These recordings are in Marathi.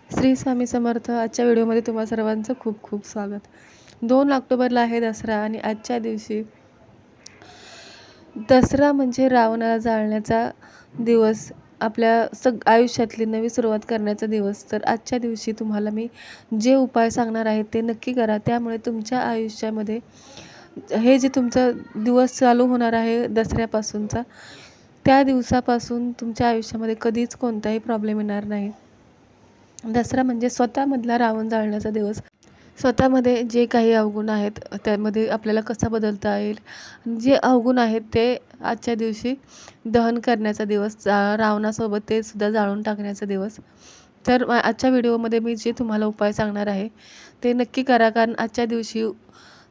श्री स्वामी समर्थ. आजच्या व्हिडिओमध्ये तुम्हा सर्वांचं खूप खूप स्वागत. 2 ऑक्टोबरला आहे दसरा आणि आजच्या दिवशी दसरा म्हणजे रावणाला जाळण्याचा दिवस, आपल्या आयुष्यातली नवी सुरुवात करण्याचा दिवस. तर आजच्या दिवशी तुम्हाला मी जे उपाय सांगणार आहे ते नक्की करा. त्यामुळे तुमच्या आयुष्यामध्ये हे जे तुमचा दिवस चालू होणार आहे दसऱ्यापासूनचा, त्या दिवसापासून तुमच्या आयुष्यामध्ये कधीच कोणताही प्रॉब्लेम येणार नाही. दसरा म्हणजे स्वतःमधला रावण जाळण्याचा दिवस. स्वतःमध्ये जे काही अवगुण आहेत त्यामध्ये आपल्याला कसा बदलता येईल, जे अवगुण आहेत ते आजच्या दिवशी दहन करण्याचा दिवस, रावणासोबत ते सुद्धा जाळून टाकण्याचा दिवस. तर आजच्या व्हिडिओमध्ये मी जे तुम्हाला उपाय सांगणार आहे ते नक्की करा, कारण आजच्या दिवशी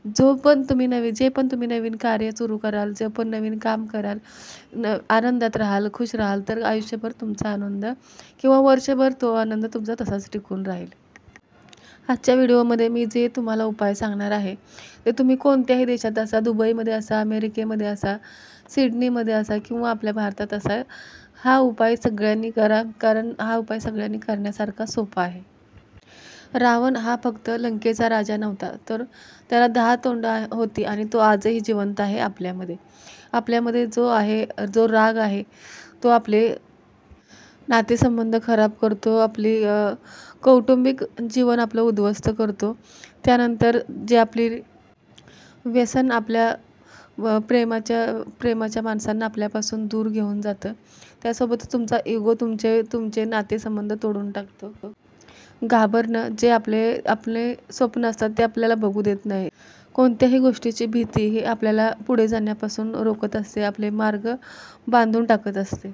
जे पण तुम्ही नवीन कार्य सुरू कराल, जे पण नवीन काम कराल, आनंदात राहाल, खुश राहाल, तर आयुष्यभर तुमचा आनंद किंवा वर्षभर तो आनंद तुमचा तसाच टिकून राहील. आजच्या व्हिडिओमध्ये मी जे तुम्हाला उपाय सांगणार आहे ते तुम्ही कोणत्याही देशात असा, दुबईमध्ये असा, अमेरिकेमध्ये असा, सिडनीमध्ये असा किंवा आपल्या भारतात असा, हा उपाय सगळ्यांनी करा, कारण हा उपाय सगळ्यांनी करण्यासारखा सोपा आहे. रावण हा फक्त लंकेचा राजा नव्हता, तर त्याला 10 तोंडं होती आणि तो आजही जिवंत आहे आपल्यामध्ये. आपल्यामध्ये जो राग आहे तो आपले नातेसंबंध खराब करतो, आपली कौटुंबिक जीवन आपलं उद्ध्वस्त करतो. त्यानंतर जे आपली व्यसन आपल्या प्रेमाच्या माणसांना आपल्यापासून दूर घेऊन जातं. त्यासोबत तुमचा इगो तुमचे नातेसंबंध तोडून टाकतो. घाबरणं, जे आपले स्वप्न असतात ते आपल्याला बघू देत नाही. कोणत्याही गोष्टीची भीती ही आपल्याला पुढे जाण्यापासून रोखत असते, आपले मार्ग बांधून टाकत असते.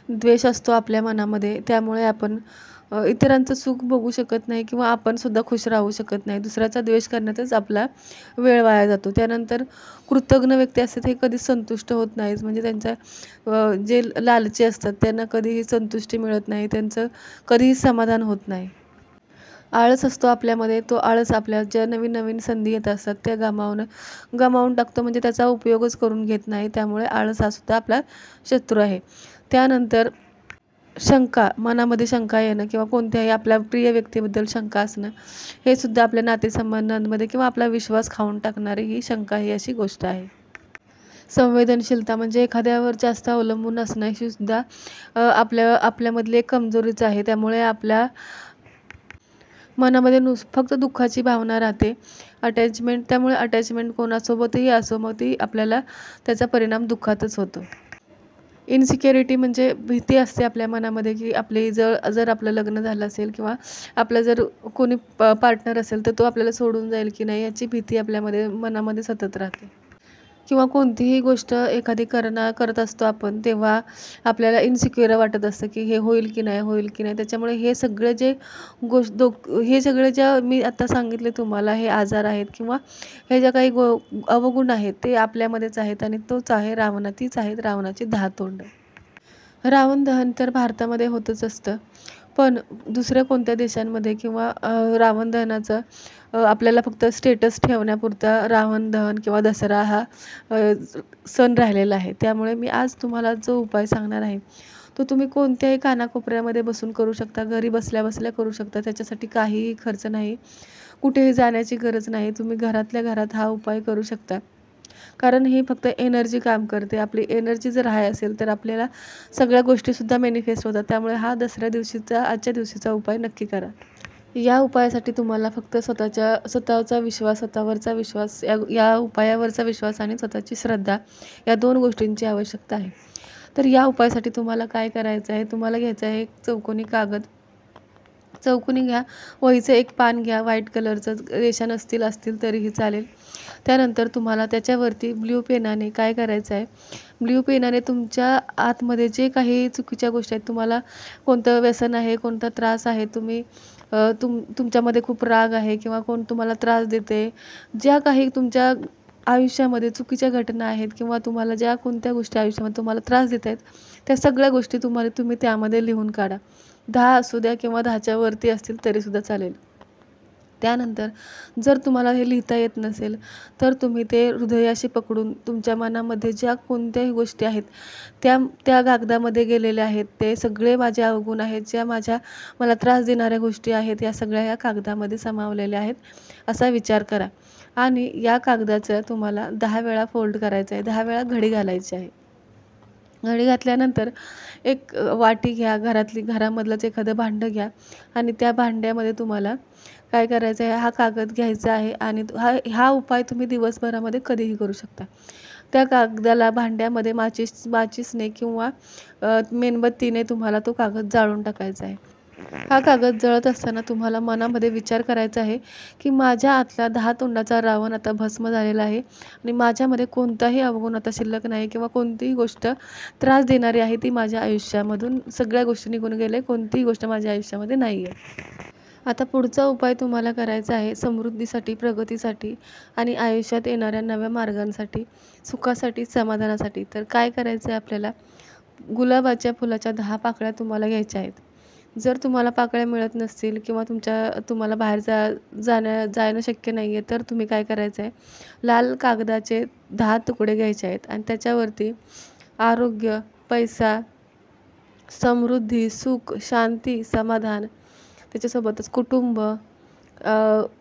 द्वेष असतो आपल्या मनामध्ये, त्यामुळे आपण इतरांचं सुख बघू शकत नाही किंवा आपण सुद्धा खुश राहू शकत नाही. दुसऱ्याचा द्वेष करण्यातच आपला वेळ वाया जातो. त्यानंतर कृतज्ञ व्यक्ती असतात हे कधीच संतुष्ट होत नाहीत, म्हणजे त्यांच्या जे लालची असतात त्यांना कधीही संतुष्टी मिळत नाही, त्यांचं कधीही समाधान होत नाही. आळस असतो आपल्यामध्ये, तो आळस आपल्या ज्या नवीन नवीन संधी येत असतात त्या गमावून टाकतो, म्हणजे त्याचा उपयोगच करून घेत नाही. त्यामुळे आळस हा सुद्धा आपला शत्रू आहे. त्यानंतर शंका, मनामध्ये शंका येणं किंवा कोणत्याही आपल्या प्रिय व्यक्तीबद्दल शंका असणं, हे सुद्धा आपल्या नातेसंबंधांमध्ये किंवा आपला विश्वास खाऊन टाकणारी ही शंका ही अशी गोष्ट आहे. संवेदनशीलता म्हणजे एखाद्यावर जास्त अवलंबून असणं, ही सुद्धा आपल्यामधली एक कमजोरीच आहे. त्यामुळे आपल्या मनामध्ये फक्त दुःखाची भावना राहते. त्यामुळे अटॅचमेंट कोणासोबतही असो, मग ती आपल्याला त्याचा परिणाम दुःखातच होतो. इन्सिक्युरिटी म्हणजे भीती असते आपल्या मनामध्ये, की जर आपलं लग्न झालं असेल किंवा आपलं जर कोणी पार्टनर असेल तर तो आपल्याला सोडून जाईल की नाही, याची भीती मनामध्ये सतत राहते. किंवा कोणतीही गोष्ट एखादी करत असतो आपण, तेव्हा आपल्याला इन्सिक्युअर वाटत असतं की हे होईल की नाही. त्याच्यामुळे हे सगळे ज्या मी आता सांगितले तुम्हाला, हे आजार आहेत किंवा हे ज्या काही अवगुण आहेत ते आपल्यामध्येच आहेत आणि तीच आहेत रावणाची 10 तोंड. रावण दहन तर भारतामध्ये होतच असतं, पण दुसऱ्या कोणत्या देशांमध्ये किंवा रावण दहनाचं आपल्याला फक्त स्टेटस ठेवण्यापुरता रावण दहन किंवा दसरा हा सण राहिलेला आहे. त्यामुळे मी आज तुम्हाला जो उपाय सांगणार आहे तो तुम्ही कोणत्याही कानाकोपऱ्यामध्ये बसून करू शकता, घरी बसल्या बसल्या करू शकता. त्याच्यासाठी काहीही खर्च नाही, कुठेही जाण्याची गरज नाही. तुम्ही घरातल्या घरात हा उपाय करू शकता, कारण ही फक्त एनर्जी काम करते. आपली एनर्जी जर हाय असेल तर आपल्याला सगळ्या गोष्टीसुद्धा मॅनिफेस्ट होतात. त्यामुळे हा आजच्या दिवशीचा उपाय नक्की करा. या उपायासाठी तुम्हाला फक्त स्वतःवरचा विश्वास, या उपायावरचा विश्वास आणि स्वतःची श्रद्धा, या 2 गोष्टींची आवश्यकता आहे. तर या उपायासाठी तुम्हाला काय करायचं आहे, तुम्हाला घ्यायचं आहे एक चौकोनी कागद. चौकोनी घ्या, वहीचं एक पान घ्या, व्हाईट कलरचं, रेषा असतील तरीही चालेल. त्यानंतर तुम्हाला त्याच्यावरती ब्ल्यू पेनाने काय करायचं आहे, ब्ल्यू पेनाने तुमच्या आतमध्ये जे काही चुकीच्या गोष्टी आहेत, तुम्हाला कोणतं व्यसन आहे, कोणता त्रास आहे, तुमच्यामध्ये खूप राग आहे किंवा कोण तुम्हाला त्रास देते, ज्या काही तुमच्या आयुष्यामध्ये चुकीच्या घटना आहेत किंवा तुम्हाला ज्या कोणत्या गोष्टी आयुष्यामध्ये तुम्हाला त्रास देत आहेत, त्या सगळ्या गोष्टी तुम्ही त्यामध्ये लिहून काढा. 10 असू द्या किंवा 10च्या वरती असतील तरीसुद्धा चालेल. त्यानंतर जर तुम्हाला हे लिहिता येत नसेल तर तुम्ही ते हृदयाशी पकडून तुमच्या मनामध्ये ज्या कोणत्याही गोष्टी आहेत त्या त्या कागदामध्ये गेलेल्या आहेत. ते सगळे माझे अवगुण आहेत, ज्या मला त्रास देणाऱ्या गोष्टी आहेत, या सगळ्या या कागदामध्ये सामावलेल्या आहेत असा विचार करा. आणि या कागदाचं तुम्हाला 10 वेळा फोल्ड करायचं आहे, 10 वेळा घडी घालायची आहे. घडी घातल्यानंतर एक वाटी घ्या, घरामधलंच एखादं भांडं घ्या आणि त्या भांड्यामध्ये तुम्हाला काय करायचं आहे, हा कागद घ्यायचा आहे आणि हा हा उपाय तुम्ही दिवसभरामध्ये कधीही करू शकता. त्या कागदाला भांड्यामध्ये माचीसने किंवा मेणबत्तीने तुम्हाला तो कागद जाळून टाकायचा आहे. हा कागद जळत असताना तुम्हाला मनामध्ये विचार करायचा आहे की माझ्या आतला 10 तोंडाचा रावण आता भस्म झालेला आहे आणि माझ्यामध्ये कोणताही अवगुण आता शिल्लक नाही किंवा कोणतीही गोष्ट त्रास देणारी आहे ती माझ्या आयुष्यामधून सगळ्या गोष्टी निघून गेले, कोणतीही गोष्ट माझ्या आयुष्यामध्ये नाही आहे. आता पुढचा उपाय तुम्हाला करायचा आहे समृद्धीसाठी, प्रगतीसाठी आणि आयुष्यात येणाऱ्या नव्या मार्गांसाठी, सुखासाठी, समाधानासाठी. तर काय करायचं आहे आपल्याला, गुलाबाच्या फुलाच्या 10 पाकळ्या तुम्हाला घ्यायच्या आहेत. जर तुम्हाला पाकळ्या मिळत नसतील किंवा तुम्हाला बाहेर जाणं शक्य नाही आहे तर तुम्ही काय करायचं आहे, लाल कागदाचे 10 तुकडे घ्यायचे आहेत आणि त्याच्यावरती आरोग्य, पैसा, समृद्धी, सुख, शांती, समाधान, त्याच्यासोबतच कुटुंब,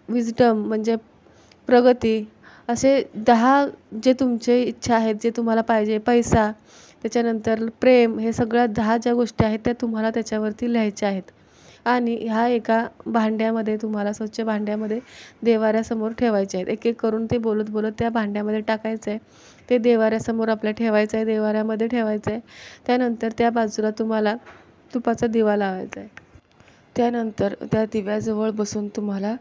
विजडम म्हणजे प्रगती, असे 10 जे तुमचे इच्छा आहेत, जे तुम्हाला पाहिजे, पैसा, त्याच्यानंतर प्रेम, हे सगळ्या 10 ज्या गोष्टी आहेत त्या तुम्हाला त्याच्यावरती लिहायच्या आहेत. आणि ह्या एका भांड्यामध्ये तुम्हाला स्वच्छ भांड्यामध्ये देव्हाऱ्यासमोर ठेवायचे आहेत. एक एक करून ते बोलत बोलत त्या भांड्यामध्ये टाकायचं आहे. ते देव्हाऱ्यासमोर आपल्या ठेवायचं आहे, देव्हाऱ्यामध्ये ठेवायचं आहे. त्यानंतर त्या बाजूला तुम्हाला तुपाचा दिवा लावायचा आहे. त्यानंतर त्या दिव्याजवळ बसून तुम्हाला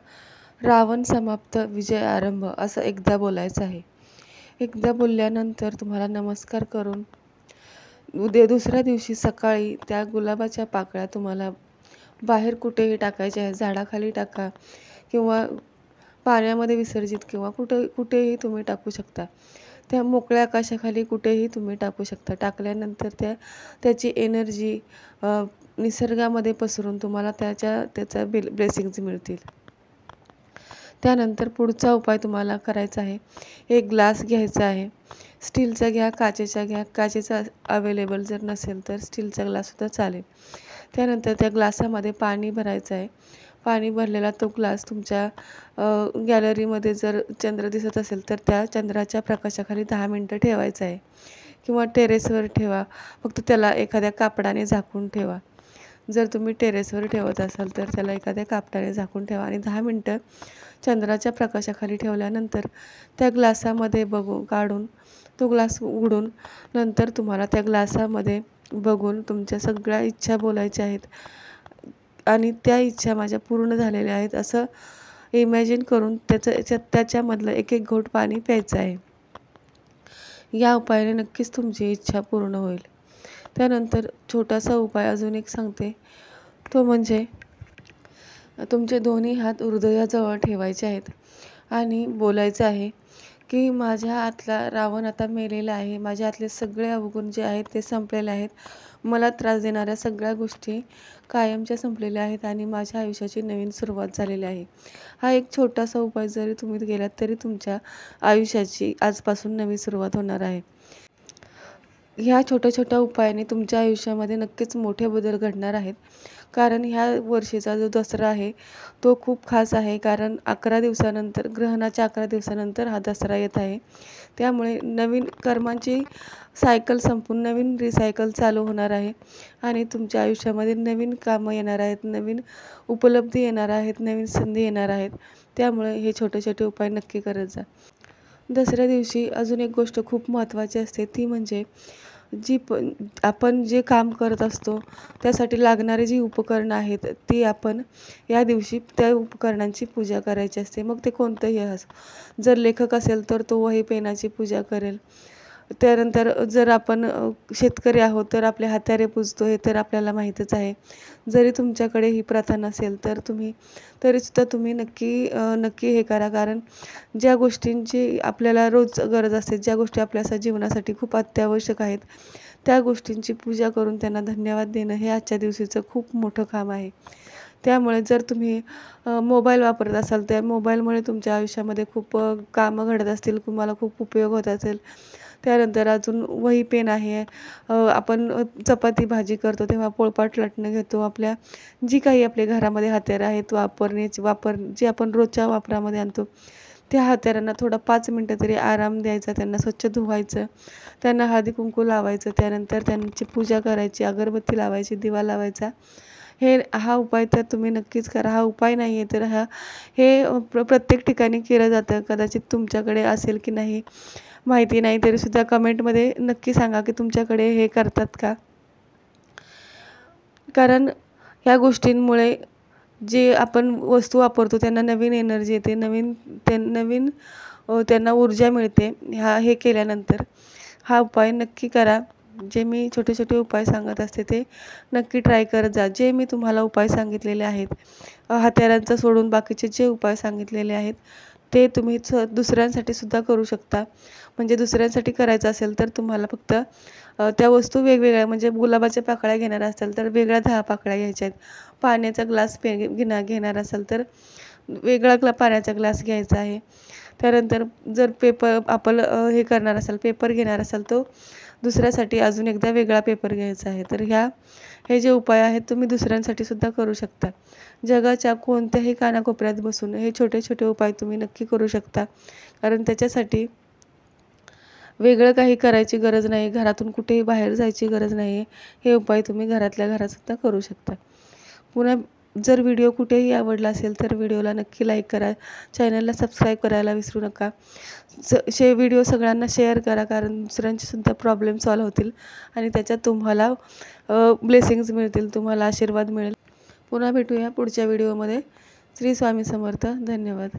रावण समाप्त, विजय आरंभ असं एकदा बोलायचं आहे. एकदा बोलल्यानंतर तुम्हाला नमस्कार करून दुसऱ्या दिवशी सकाळी त्या गुलाबाच्या पाकळ्या तुम्हाला बाहेर कुठेही टाकायच्या आहेत. झाडाखाली टाका किंवा पाण्यामध्ये विसर्जित किंवा कुठेही तुम्ही टाकू शकता. त्या मोकळ्या आकाशाखाली कुठेही तुम्ही टाकू शकता. टाकल्यानंतर त्याची एनर्जी निसर्गामध्ये पसरून तुम्हाला त्याचा ब्लेसिंग्स मिळतील. त्यानंतर पुढचा उपाय तुम्हाला करायचा आहे, एक ग्लास घ्यायचा आहे. स्टीलचा घ्या, काचेचा घ्या. काचेचा अवेलेबल जर नसेल तर स्टीलचा ग्लाससुद्धा चालेल. त्यानंतर त्या ग्लासामध्ये पाणी भरायचं आहे. पाणी भरलेला तो ग्लास तुमच्या गॅलरीमध्ये जर चंद्र दिसत असेल तर त्या चंद्राच्या प्रकाशाखाली 10 मिनटं ठेवायचं आहे किंवा टेरेसवर ठेवा. फक्त त्याला एखाद्या कापडाने झाकून ठेवा. जर तुम्ही टेरेसवर ठेवत असाल तर त्याला एखाद्या कापडाने झाकून ठेवा आणि 10 मिनटं चंद्राच्या प्रकाशाखाली ठेवल्यानंतर त्या ग्लासामध्ये काढून तो ग्लास उघडून नंतर तुम्हाला त्या ग्लासामध्ये बघून तुमच्या सगळ्या इच्छा बोलायच्या आहेत आणि त्या इच्छा माझ्या पूर्ण झालेल्या आहेत असं इमॅजिन करून त्याच्यामधलं एक एक घोट पाणी प्यायचं आहे. या उपायाने नक्कीच तुमची इच्छा पूर्ण होईल. त्यानंतर छोटासा उपाय अजून एक सांगते, तो म्हणजे तुमचे दोन्ही हात हृदयाजवळ ठेवायचे आहेत आणि बोलायचं आहे की माझ्या आतला रावण आता मेलेला आहे. माझ्या आतले सगळे अवगुण जे आहेत ते संपलेले आहेत. मला त्रास देणाऱ्या सगळ्या गोष्टी कायमच्या संपलेल्या आहेत आणि माझ्या आयुष्याची नवीन सुरुवात झालेली आहे. हा एक छोटासा उपाय जरी तुम्ही केलात तरी तुमच्या आयुष्याची आजपासून नवी सुरुवात होणार आहे. ह्या छोट्या-छोट्या उपायाने तुमच्या आयुष्यामध्ये नक्कीच मोठे बदल घडणार आहेत. कारण ह्या वर्षीचा जो दसरा आहे तो खूप खास आहे. कारण 11 दिवसानंतर, ग्रहणाच्या 11 दिवसानंतर हा दसरा येत आहे. त्यामुळे नवीन कर्मांची सायकल संपून नवीन रिसायकल चालू होणार आहे आणि तुमच्या आयुष्यामध्ये नवीन कामं येणार आहेत, नवीन उपलब्धी येणार आहेत, नवीन संधी येणार आहेत. त्यामुळे हे छोटे-छोटे उपाय नक्की करत जा. दसऱ्या दिवशी अजून एक गोष्ट खूप महत्त्वाची असते, ती म्हणजे आपण जे काम करत असतो त्यासाठी लागणारी जी उपकरणं आहेत ती आपण या दिवशी त्या उपकरणांची पूजा करायची असते. मग ते कोणतंही असो. जर लेखक असेल तर तो वही पेनाची पूजा करेल. त्यानंतर जर आपण शेतकरी आहोत तर आपले हात्यारे पूजतो हे तर आपल्याला माहीतच आहे. जरी तुमच्याकडे ही प्रथा नसेल तर तरीसुद्धा तुम्ही नक्की हे करा. कारण ज्या गोष्टींची आपल्याला रोज गरज असते, ज्या गोष्टी आपल्या जीवनासाठी खूप अत्यावश्यक आहेत, त्या गोष्टींची पूजा करून त्यांना धन्यवाद देणं हे आजच्या दिवशीचं खूप मोठं काम आहे. त्यामुळे जर तुम्ही मोबाईल वापरत असाल, त्या मोबाईलमुळे तुमच्या आयुष्यामध्ये खूप कामं घडत असतील, तुम्हाला खूप उपयोग होत असेल. त्यानंतर अजून वही पेन आहे. आपण चपाती भाजी करतो तेव्हा पोळपाट लाटणं घेतो. आपल्या जी काही आपल्या घरामध्ये हत्यारं आहेत जे आपण रोजच्या वापरामध्ये आणतो, त्या हत्यारांना थोडा 5 मिनिटं तरी आराम द्यायचा, त्यांना स्वच्छ धुवायचं, त्यांना हळदी-कुंकू लावायचं, त्यानंतर त्यांची पूजा करायची, अगरबत्ती लावायची, दिवा लावायचा. हा उपाय तर तुम्ही नक्कीच करा. हा उपाय नाही आहे तर प्रत्येक ठिकाणी केलं जातं. कदाचित तुमच्याकडे असेल की नाही माहिती नाही, तरीसुद्धा कमेंटमध्ये नक्की सांगा की तुमच्याकडे हे करतात का? कारण ह्या गोष्टींमुळे जे आपण वस्तू वापरतो त्यांना नवीन एनर्जी येते, नवीन त्यांना ऊर्जा मिळते. हे केल्यानंतर हा उपाय नक्की करा. जे मी छोटे-छोटे उपाय सांगत असते ते नक्की ट्राय करत जा. जे मी तुम्हाला उपाय सांगितलेले आहेत, हत्यारांचा सोडून बाकीचे जे उपाय सांगितलेले आहेत, ते तुम्ही दुसऱ्यांसाठी सुद्धा करू शकता. म्हणजे दुसऱ्यांसाठी करायचं असेल तर तुम्हाला फक्त त्या वस्तू वेगवेगळ्या, म्हणजे गुलाबाच्या पाकळ्या घेणार असाल तर वेगळ्या 10 पाकळ्या घ्यायच्या आहेत. पाण्याचा ग्लास घेणार असाल तर वेगळा पाण्याचा ग्लास घ्यायचा आहे. त्यानंतर जर आपण करणार असाल, पेपर घेणार असाल, तो दुसऱ्यासाठी अजून एकदा वेगळा पेपर घ्यायचा आहे. तर हे जे उपाय आहेत तुम्ही दुसऱ्यांसाठी सुद्धा करू शकता. जगाच्या कोणत्याही कानाकोपऱ्यात बसून हे छोटे-छोटे उपाय तुम्ही नक्की करू शकता. कारण त्याच्यासाठी वेगळं काही करायची गरज नाही, घरातून कुठेही बाहेर जायची गरज नाही आहे. हे उपाय तुम्ही घरातल्या घरात सुद्धा करू शकता. पुन्हा जर व्हिडिओ कुठेही आवडला असेल तर व्हिडिओला नक्की लाईक करा, चॅनलला सबस्क्राईब करायला विसरू नका. व्हिडिओ सगळ्यांना शेअर करा, कारण दुसऱ्यांचे सुद्धा प्रॉब्लेम सॉल्व्ह होतील आणि त्याच्यात तुम्हाला ब्लेसिंग्स मिळतील, तुम्हाला आशीर्वाद मिळेल. पुन्हा भेटूया पुढच्या व्हिडिओमध्ये. श्री स्वामी समर्थ. धन्यवाद.